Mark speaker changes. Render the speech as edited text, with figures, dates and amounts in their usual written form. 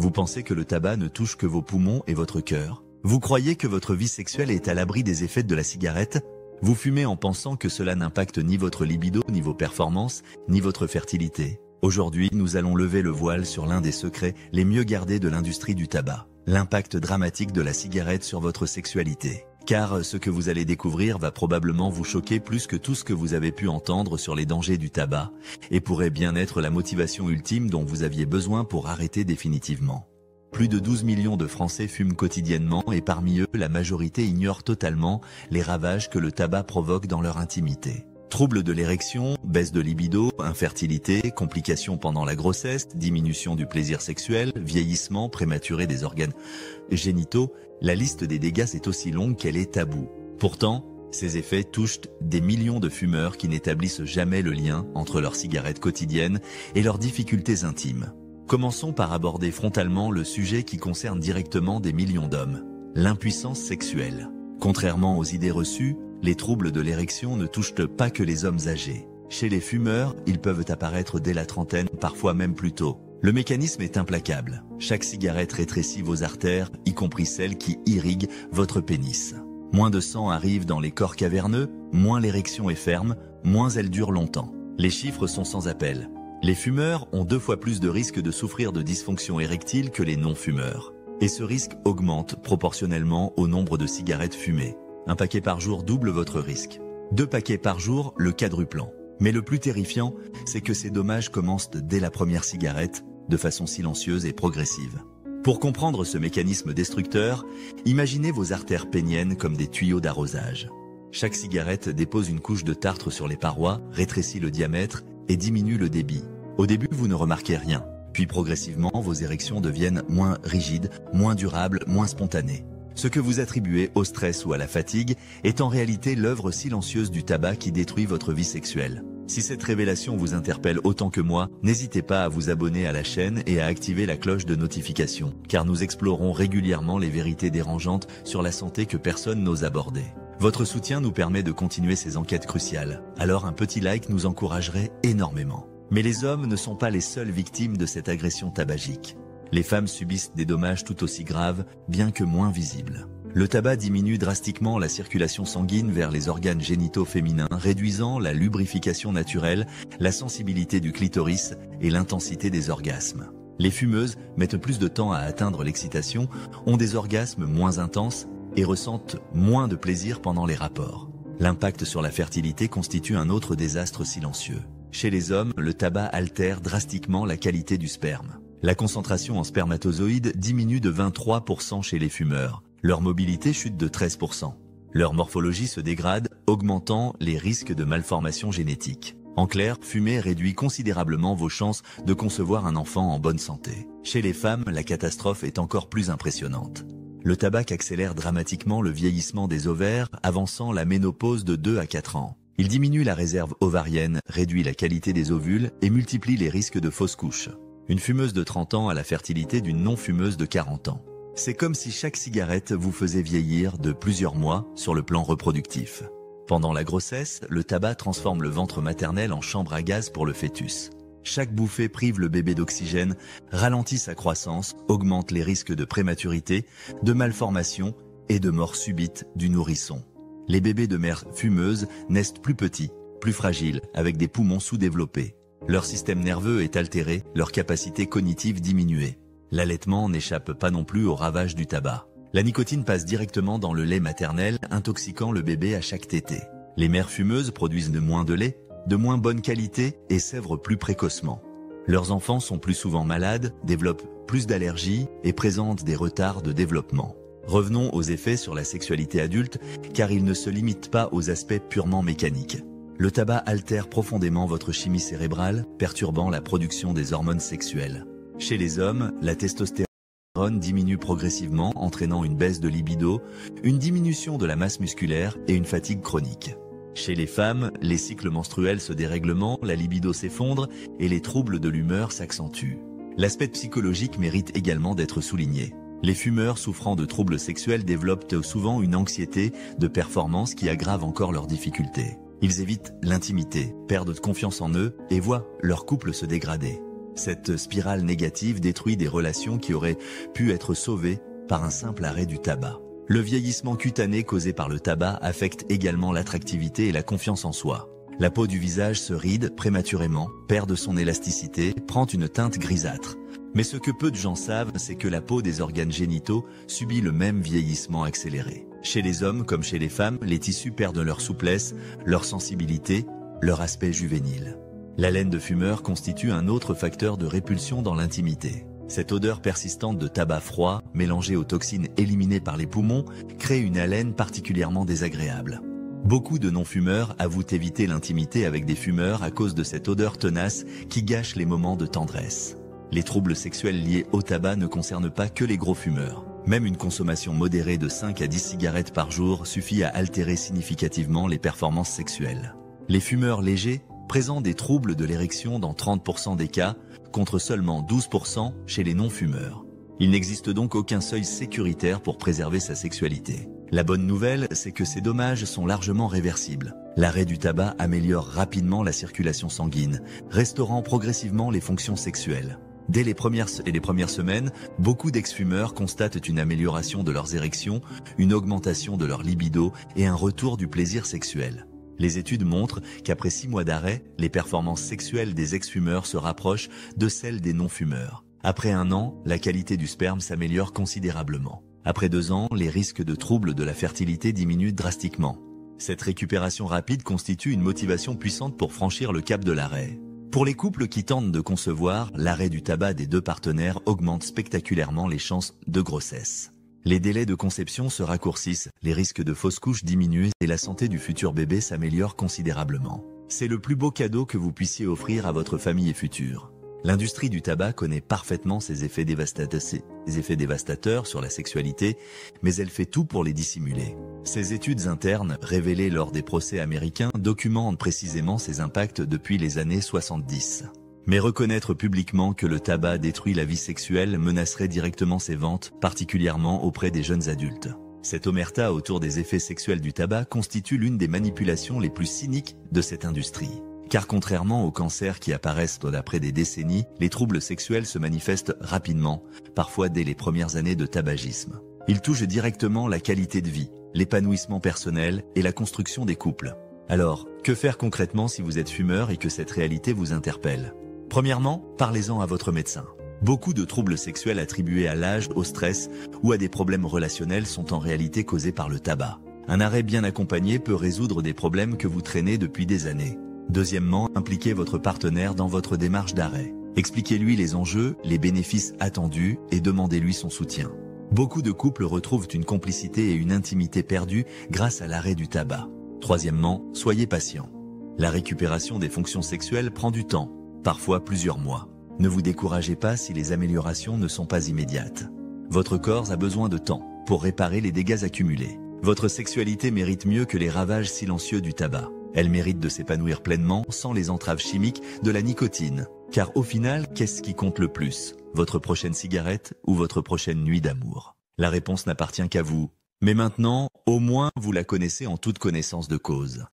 Speaker 1: Vous pensez que le tabac ne touche que vos poumons et votre cœur? Vous croyez que votre vie sexuelle est à l'abri des effets de la cigarette? Vous fumez en pensant que cela n'impacte ni votre libido, ni vos performances, ni votre fertilité. Aujourd'hui, nous allons lever le voile sur l'un des secrets les mieux gardés de l'industrie du tabac. L'impact dramatique de la cigarette sur votre sexualité. Car ce que vous allez découvrir va probablement vous choquer plus que tout ce que vous avez pu entendre sur les dangers du tabac, et pourrait bien être la motivation ultime dont vous aviez besoin pour arrêter définitivement. Plus de 12 millions de Français fument quotidiennement et parmi eux, la majorité ignore totalement les ravages que le tabac provoque dans leur intimité. Troubles de l'érection, baisse de libido, infertilité, complications pendant la grossesse, diminution du plaisir sexuel, vieillissement prématuré des organes génitaux, la liste des dégâts est aussi longue qu'elle est taboue. Pourtant, ces effets touchent des millions de fumeurs qui n'établissent jamais le lien entre leurs cigarettes quotidiennes et leurs difficultés intimes. Commençons par aborder frontalement le sujet qui concerne directement des millions d'hommes, l'impuissance sexuelle. Contrairement aux idées reçues, les troubles de l'érection ne touchent pas que les hommes âgés. Chez les fumeurs, ils peuvent apparaître dès la trentaine, parfois même plus tôt. Le mécanisme est implacable. Chaque cigarette rétrécit vos artères, y compris celles qui irriguent votre pénis. Moins de sang arrive dans les corps caverneux, moins l'érection est ferme, moins elle dure longtemps. Les chiffres sont sans appel. Les fumeurs ont 2 fois plus de risques de souffrir de dysfonction érectile que les non-fumeurs. Et ce risque augmente proportionnellement au nombre de cigarettes fumées. Un paquet par jour double votre risque. 2 paquets par jour, le quadruplant. Mais le plus terrifiant, c'est que ces dommages commencent dès la première cigarette, de façon silencieuse et progressive. Pour comprendre ce mécanisme destructeur, imaginez vos artères péniennes comme des tuyaux d'arrosage. Chaque cigarette dépose une couche de tartre sur les parois, rétrécit le diamètre et diminue le débit. Au début, vous ne remarquez rien. Puis progressivement, vos érections deviennent moins rigides, moins durables, moins spontanées. Ce que vous attribuez au stress ou à la fatigue est en réalité l'œuvre silencieuse du tabac qui détruit votre vie sexuelle. Si cette révélation vous interpelle autant que moi, n'hésitez pas à vous abonner à la chaîne et à activer la cloche de notification, car nous explorons régulièrement les vérités dérangeantes sur la santé que personne n'ose aborder. Votre soutien nous permet de continuer ces enquêtes cruciales, alors un petit like nous encouragerait énormément. Mais les hommes ne sont pas les seules victimes de cette agression tabagique. Les femmes subissent des dommages tout aussi graves, bien que moins visibles. Le tabac diminue drastiquement la circulation sanguine vers les organes génitaux féminins, réduisant la lubrification naturelle, la sensibilité du clitoris et l'intensité des orgasmes. Les fumeuses mettent plus de temps à atteindre l'excitation, ont des orgasmes moins intenses et ressentent moins de plaisir pendant les rapports. L'impact sur la fertilité constitue un autre désastre silencieux. Chez les hommes, le tabac altère drastiquement la qualité du sperme. La concentration en spermatozoïdes diminue de 23% chez les fumeurs. Leur mobilité chute de 13%. Leur morphologie se dégrade, augmentant les risques de malformations génétiques. En clair, fumer réduit considérablement vos chances de concevoir un enfant en bonne santé. Chez les femmes, la catastrophe est encore plus impressionnante. Le tabac accélère dramatiquement le vieillissement des ovaires, avançant la ménopause de 2 à 4 ans. Il diminue la réserve ovarienne, réduit la qualité des ovules et multiplie les risques de fausses couches. Une fumeuse de 30 ans a la fertilité d'une non-fumeuse de 40 ans. C'est comme si chaque cigarette vous faisait vieillir de plusieurs mois sur le plan reproductif. Pendant la grossesse, le tabac transforme le ventre maternel en chambre à gaz pour le fœtus. Chaque bouffée prive le bébé d'oxygène, ralentit sa croissance, augmente les risques de prématurité, de malformation et de mort subite du nourrisson. Les bébés de mères fumeuses naissent plus petits, plus fragiles, avec des poumons sous-développés. Leur système nerveux est altéré, leur capacité cognitive diminuée. L'allaitement n'échappe pas non plus aux ravages du tabac. La nicotine passe directement dans le lait maternel, intoxiquant le bébé à chaque tétée. Les mères fumeuses produisent de moins de lait, de moins bonne qualité et sèvrent plus précocement. Leurs enfants sont plus souvent malades, développent plus d'allergies et présentent des retards de développement. Revenons aux effets sur la sexualité adulte, car ils ne se limitent pas aux aspects purement mécaniques. Le tabac altère profondément votre chimie cérébrale, perturbant la production des hormones sexuelles. Chez les hommes, la testostérone diminue progressivement, entraînant une baisse de libido, une diminution de la masse musculaire et une fatigue chronique. Chez les femmes, les cycles menstruels se dérèglement, la libido s'effondre et les troubles de l'humeur s'accentuent. L'aspect psychologique mérite également d'être souligné. Les fumeurs souffrant de troubles sexuels développent souvent une anxiété de performance qui aggrave encore leurs difficultés. Ils évitent l'intimité, perdent confiance en eux et voient leur couple se dégrader. Cette spirale négative détruit des relations qui auraient pu être sauvées par un simple arrêt du tabac. Le vieillissement cutané causé par le tabac affecte également l'attractivité et la confiance en soi. La peau du visage se ride prématurément, perd de son élasticité, prend une teinte grisâtre. Mais ce que peu de gens savent, c'est que la peau des organes génitaux subit le même vieillissement accéléré. Chez les hommes comme chez les femmes, les tissus perdent leur souplesse, leur sensibilité, leur aspect juvénile. La laine de fumeur constitue un autre facteur de répulsion dans l'intimité. Cette odeur persistante de tabac froid, mélangée aux toxines éliminées par les poumons, crée une haleine particulièrement désagréable. Beaucoup de non-fumeurs avouent éviter l'intimité avec des fumeurs à cause de cette odeur tenace qui gâche les moments de tendresse. Les troubles sexuels liés au tabac ne concernent pas que les gros fumeurs. Même une consommation modérée de 5 à 10 cigarettes par jour suffit à altérer significativement les performances sexuelles. Les fumeurs légers présentent des troubles de l'érection dans 30% des cas, contre seulement 12% chez les non-fumeurs. Il n'existe donc aucun seuil sécuritaire pour préserver sa sexualité. La bonne nouvelle, c'est que ces dommages sont largement réversibles. L'arrêt du tabac améliore rapidement la circulation sanguine, restaurant progressivement les fonctions sexuelles. Dès les premières semaines, beaucoup d'ex-fumeurs constatent une amélioration de leurs érections, une augmentation de leur libido et un retour du plaisir sexuel. Les études montrent qu'après 6 mois d'arrêt, les performances sexuelles des ex-fumeurs se rapprochent de celles des non-fumeurs. Après 1 an, la qualité du sperme s'améliore considérablement. Après 2 ans, les risques de troubles de la fertilité diminuent drastiquement. Cette récupération rapide constitue une motivation puissante pour franchir le cap de l'arrêt. Pour les couples qui tentent de concevoir, l'arrêt du tabac des 2 partenaires augmente spectaculairement les chances de grossesse. Les délais de conception se raccourcissent, les risques de fausses couches diminuent et la santé du futur bébé s'améliore considérablement. C'est le plus beau cadeau que vous puissiez offrir à votre famille future. L'industrie du tabac connaît parfaitement ses effets dévastateurs sur la sexualité, mais elle fait tout pour les dissimuler. Ces études internes, révélées lors des procès américains, documentent précisément ces impacts depuis les années 70. Mais reconnaître publiquement que le tabac détruit la vie sexuelle menacerait directement ses ventes, particulièrement auprès des jeunes adultes. Cette omerta autour des effets sexuels du tabac constitue l'une des manipulations les plus cyniques de cette industrie. Car contrairement aux cancers qui apparaissent après des décennies, les troubles sexuels se manifestent rapidement, parfois dès les premières années de tabagisme. Ils touchent directement la qualité de vie, l'épanouissement personnel et la construction des couples. Alors, que faire concrètement si vous êtes fumeur et que cette réalité vous interpelle ? Premièrement, parlez-en à votre médecin. Beaucoup de troubles sexuels attribués à l'âge, au stress ou à des problèmes relationnels sont en réalité causés par le tabac. Un arrêt bien accompagné peut résoudre des problèmes que vous traînez depuis des années. Deuxièmement, impliquez votre partenaire dans votre démarche d'arrêt. Expliquez-lui les enjeux, les bénéfices attendus et demandez-lui son soutien. Beaucoup de couples retrouvent une complicité et une intimité perdues grâce à l'arrêt du tabac. Troisièmement, soyez patient. La récupération des fonctions sexuelles prend du temps, parfois plusieurs mois. Ne vous découragez pas si les améliorations ne sont pas immédiates. Votre corps a besoin de temps pour réparer les dégâts accumulés. Votre sexualité mérite mieux que les ravages silencieux du tabac. Elle mérite de s'épanouir pleinement sans les entraves chimiques de la nicotine. Car au final, qu'est-ce qui compte le plus ? Votre prochaine cigarette ou votre prochaine nuit d'amour ? La réponse n'appartient qu'à vous. Mais maintenant, au moins, vous la connaissez en toute connaissance de cause.